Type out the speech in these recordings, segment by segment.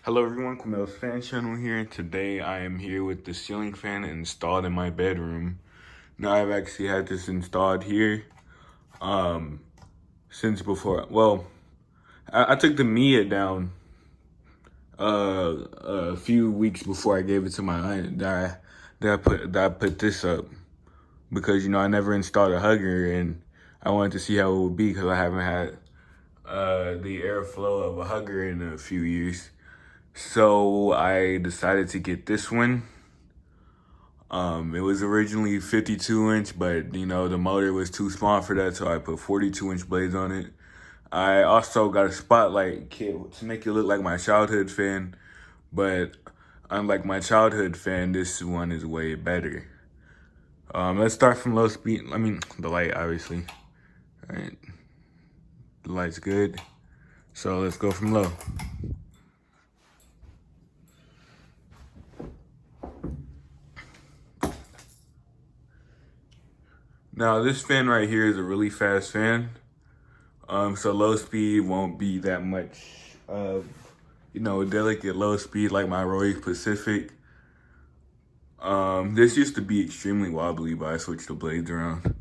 Hello everyone, Kumel's Fan Channel here. Today I am here with the ceiling fan installed in my bedroom. Now I've actually had this installed here since before. Well, I took the Mia down a few weeks before I gave it to my aunt. That I put this up because I never installed a hugger and I wanted to see how it would be because I haven't had the airflow of a hugger in a few years. So I decided to get this one. It was originally 52-inch, but the motor was too small for that, so I put 42-inch blades on it. I also got a spotlight kit to make it look like my childhood fan, but unlike my childhood fan, this one is way better. Let's start from low speed. The light, obviously. All right, the light's good. So let's go from low. Now this fan right here is a really fast fan. So low speed won't be that much of, delicate low speed like my Royal Pacific. This used to be extremely wobbly, but I switched the blades around.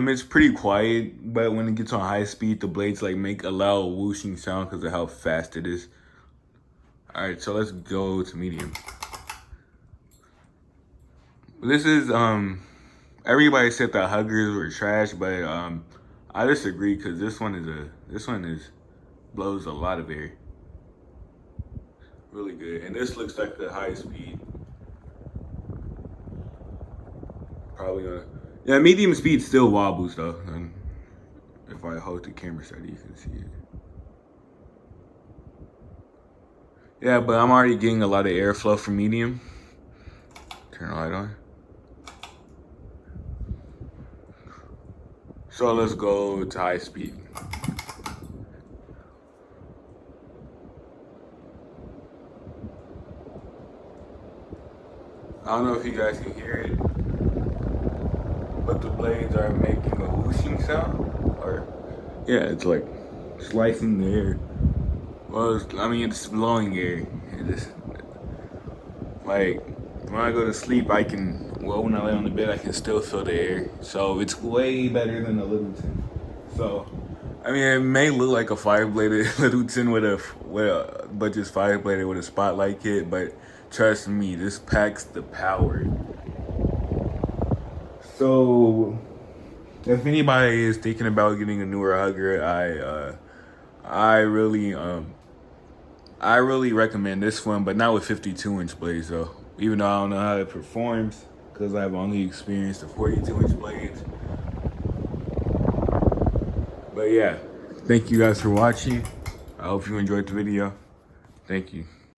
It's pretty quiet, but when it gets on high speed, the blades make a loud whooshing sound because of how fast it is. All right, so let's go to medium. This is, everybody said that huggers were trash, but I disagree because this one blows a lot of air. Really good, and this looks like the high speed. Probably gonna, medium speed still wobbles though. And if I hold the camera steady, you can see it. Yeah, but I'm already getting a lot of airflow from medium. Turn the light on. So let's go to high speed. I don't know if you guys can hear it, but the blades are making a whooshing sound. Yeah, it's like slicing the air. Well, it's blowing air. When I go to sleep, when I lay on the bed, I can still feel the air. So it's way better than the Littleton. So, it may look like a 5-bladed Littleton but just 5-bladed with a spotlight kit. But trust me, this packs the power. So, if anybody is thinking about getting a newer hugger, I really recommend this one, but not with 52-inch blades though. Even though I don't know how it performs, because I've only experienced the 42-inch blades. But yeah, thank you guys for watching. I hope you enjoyed the video. Thank you.